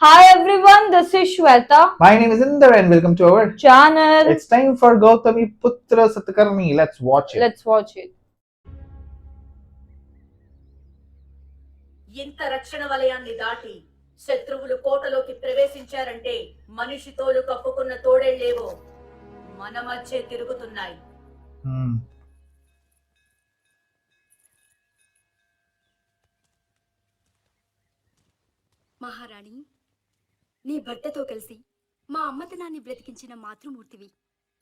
Hi everyone, this is Shweta My name is Inder and welcome to our channel. It's time for Gautami Putra Satkarni. Let's watch it. Let's watch it. ఇంత రక్షణ వలయాన్ని దాటి శత్రువులు కోటలోకి ప్రవేశించారంటే మనిషి తోలు కప్పుకున్న తోడేళ్లేవో మన మధ్య తిరుగుతున్నాయి. మహారాణి, నీ భర్తతో కలిసి మా అమ్మతనాన్ని బ్రతికించిన మాతృమూర్తివి.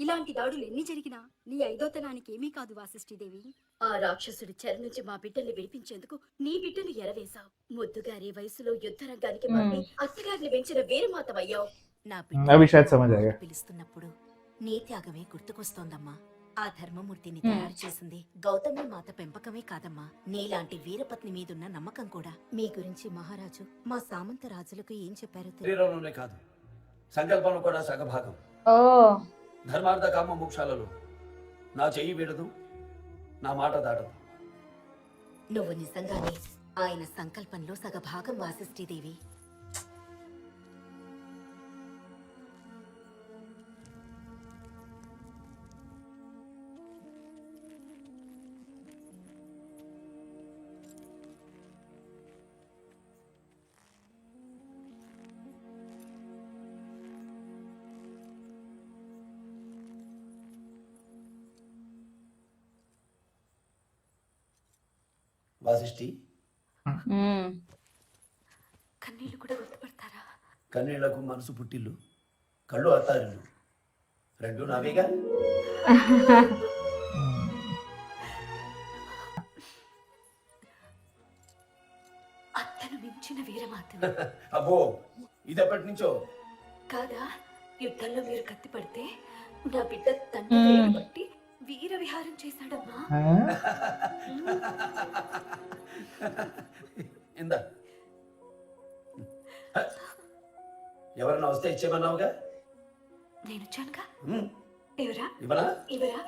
ఇలాంటి దాడులు ఎన్ని జరిగినా నీ ఐదోతనానికి ఏమీ కాదు వాసిష్ఠీదేవి. ఆ రాక్షసుడి చెర నుంచి మా బిడ్డల్ని విడిపించేందుకు నీ బిడ్డలు ఎరవేశావు. ముద్దుగారి వయసులో యుద్ధ రంగానికి పంపి అత్తగారిని పెంచిన వీరమాతవయ్యావు. నా అవి షాయద్ సమझ ఆ గయా. పిలుస్తున్నప్పుడు నీ త్యాగమే గుర్తుకొస్తోందమ్మా. ఆ ధర్మమూర్తిని తయారు చేసింది గౌతమి మాత పెంపకమే కాదమ్మా, నీలాంటి వీరపత్ని మీదున్న నమ్మకం కూడా. మీ గురించి మహారాజు మా సామంత రాజులకు ఏం చెప్పారో శరీరంలోనే కాదు, సంకల్పంలో కూడా సగభాగం. Oh. ధర్మార్థ కామ మోక్షాలలో నా చెయ్యి విడదు, నా మాట దాటదు. నువ్వు నిజంగానే ఆయన సంకల్పంలో సగభాగం వాసిష్ఠీదేవి. వాసిష్ఠి, కన్నీళ్లు కూడా గుర్తుపడతారా? కన్నీళ్లకు మనసు పుట్టిల్లు, కళ్ళు అత్తారిల్లు, రెండు నావేగా. అత్తను మించిన వీరమాత అబ్బో, ఇది ఎప్పటి నుంచో. కాదా? యుద్ధంలో మీరు కత్తి పడితే నా బిడ్డ తండ్రి వేలు పట్టి వీర విహారం చేశాడమ్మా. ఇందా, ఎవరన్నా వస్తే ఇచ్చేమన్నావుగా. నేను వచ్చానుగా. ఉమ్, ఎవరా? ఇవ్వనా? ఇవరా?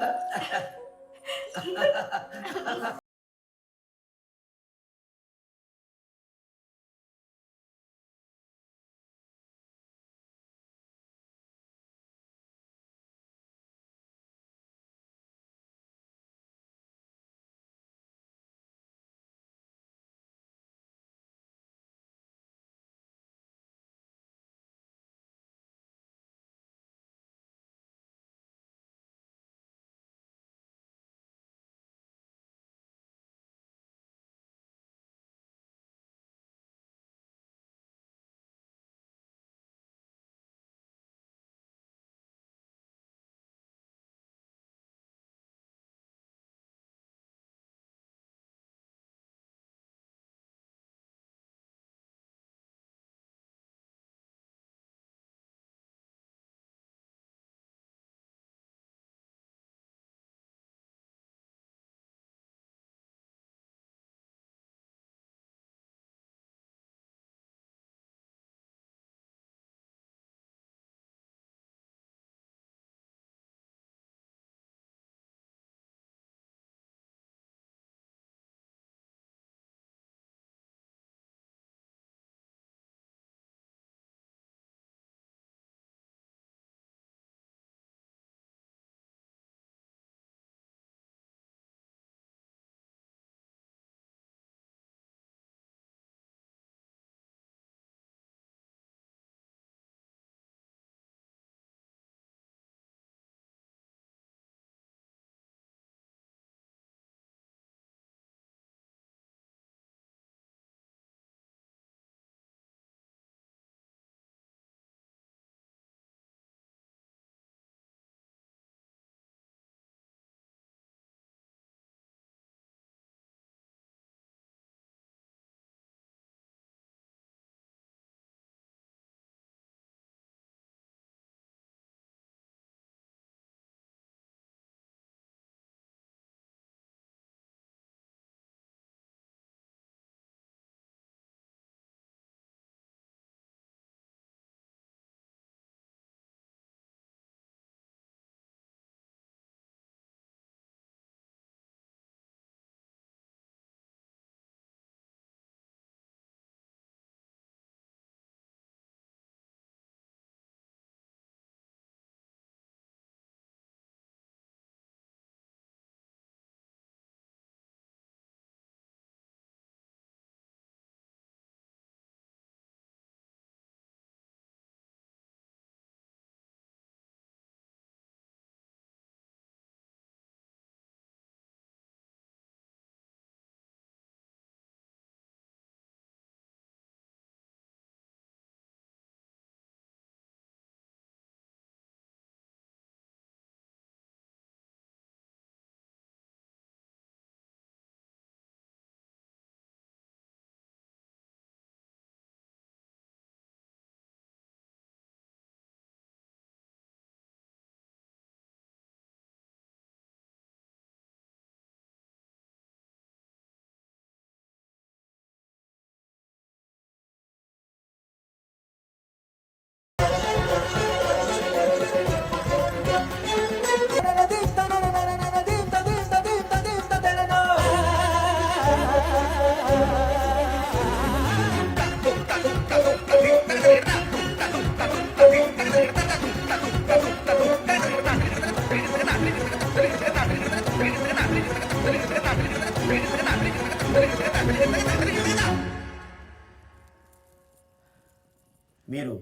మీరు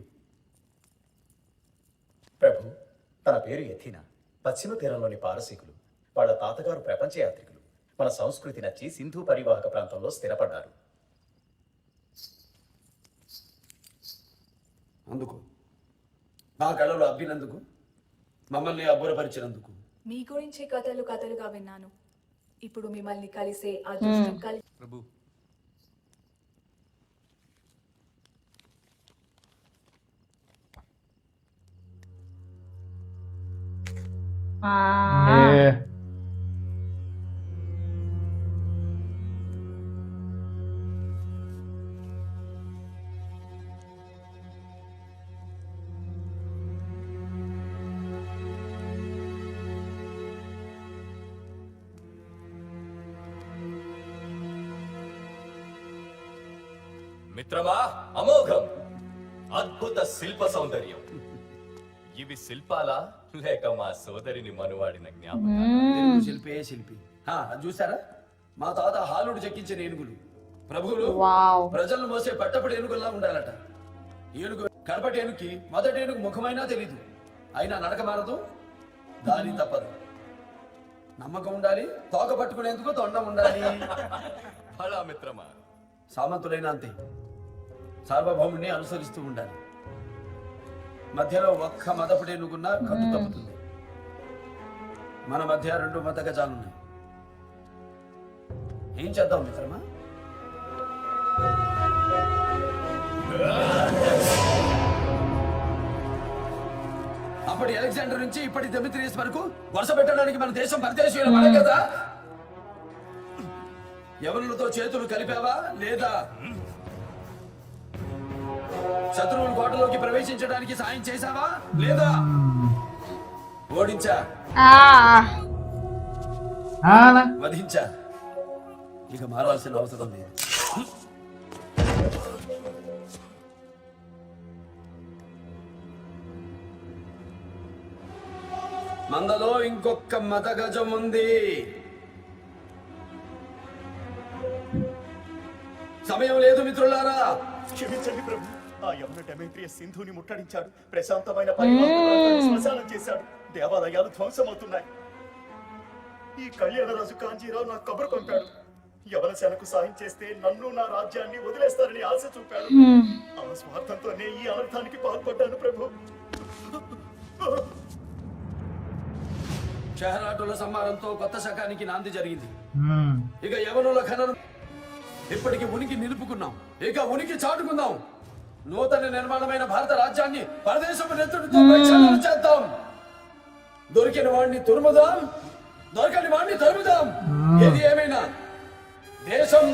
ప్రభు, తన పేరు ఎథీనా. పశ్చిమ తీరంలోని పారసీకులు. వాళ్ళ తాతగారు ప్రపంచ యాత్రికులు. మన సంస్కృతి నచ్చి సింధు పరివాహక ప్రాంతంలో స్థిరపడ్డారు. అందుకు నా కళలు అబ్బినందుకు, మమ్మల్ని అబ్బురపరిచినందుకు. మీ గురించి కథలుగా విన్నాను. ఇప్పుడు మిమ్మల్ని కలిసే అదృష్టం ప్రభు, Yeah. మిత్రమా, అమోఘం, అద్భుత శిల్ప సౌందర్యం. ఇవి శిల్పాలా లేక మా సోదరిని మనువాడిన జ్ఞాపకం? తెలుగు శిల్పే శిల్పి. అది చూసారా, మా తాత హాలుడు చెక్కించిన ఏనుగులు. ప్రభువులు వావ్. ప్రజలను మోసే పట్టపడి ఏనుగుల్లా ఉండాలట. ఏనుగు కడపటి ఏనుగుకి మొదటి ఏనుగు ముఖమైనా తెలీదు, అయినా నడక మారదు, దారి తప్పదు. నమ్మకం ఉండాలి, తోక పట్టుకునేందుకు తొండం ఉండాలి. అలా మిత్రమా, సామంతులైన అంతే, సార్వభౌముని అనుసరిస్తూ ఉండాలి. మధ్యలో ఒక్క మదపుడు ఏనుగున్నా కట్టు తప్పుతుంది. మన మధ్య 2 మత గజాలున్నాయి. ఏం చేద్దాం మిత్రమా? అప్పటి అలెగ్జాండర్ నుంచి ఇప్పటి డెమిత్రియస్ వరకు వరుస పెట్టడానికి మన దేశం పరదేశీయుల పడే కదా. ఎవరులతో చేతులు కలిపావా లేదా? శత్రువుల కోటలోకి ప్రవేశించడానికి సాయం చేశావా లేదా? ఓడించా, వధించా, ఇక మారాల్సిన అవసరం లేదు. మందలో ఇంకొక మత గజం ఉంది. సమయం లేదు మిత్రులారా. క్షమించండి ప్రభు, ఆ యమున డెమేట్రియస్ సింధుని ముట్టడించాడు. ప్రశాంతమైన పరివాహక ప్రాంతాన్ని శ్మశానం చేశాడు. దేవాలయాలు ధ్వంసమవుతున్నాయి. ఈ కళ్యాణరాజు కాంజీరావు నాకు కబురు పంపాడు. యవన సేనకు సాయం చేస్తే నన్ను నా రాజ్యాన్ని వదిలేస్తారని ఆశ చూపాడు. ఆ స్వార్థంతోనే ఈ అనర్థానికి పాల్పడ్డాను ప్రభు. షహరాటుల సంహారంతో కొత్త శకానికి నాంది జరిగింది. ఇక యవనుల ఖననం ఇప్పటికి ఉనికి నిలుపుకున్నాం, ఇక ఉనికి చాటుకుందాం. నూతన నిర్మాణమైన భారత రాజ్యాన్ని పరదేశపు నెత్తుడితో ప్రక్షాళన చేద్దాం. దొరికిన వాడిని తురుముదాం, దొరకని వాడిని తరుముదాం. ఏది ఏమైనా దేశం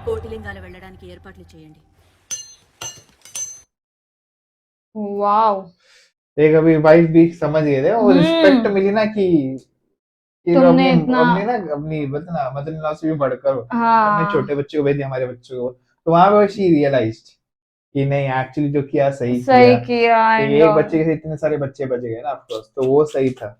కోటిలింగాల వెళ్ళడానికి ఏర్పాట్లు చేయండి. वाओ। एक अभी वाइफ भी समझ गए थे और रिस्पेक्ट मिली ना कि तुमने अपनी इतना- अपनी ना अपनी बतना मदर इन लॉ से भी बढ़कर हाँ। अपने छोटे बच्चे को भेजी, हमारे बच्चों को, तो वहां पे शी रियलाइज्ड कि नहीं एक्चुअली जो किया सही किया कि एक बच्चे के से इतने सारे बच्चे बच गए ना, ऑफ कोर्स, तो वो सही था।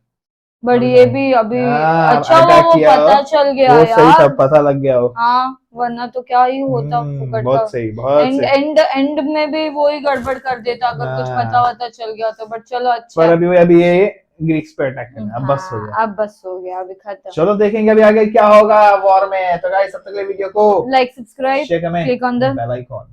बट ये भी अभी हाँ, अच्छा अटैक वो किया पता चल गया वो सही था, यार। पता लग गया वो। हाँ, वरना तो क्या ही होता फुकट बहुत का। सही, बहुत एंड सही। एंड एंड में भी वो ही गड़बड़ कर देता अगर कुछ हाँ। पता चल गया तो। बट चलो अच्छा पर है। अभी ये ग्रीक्स पे अटैक करना, अब बस हो हाँ, गया। अब बस हो गया, अभी खत्म। चलो देखेंगे अभी आगे क्या होगा वॉर में। तो गाइस, तब तक के लिए वीडियो को like, subscribe, share comment, click on the bell icon.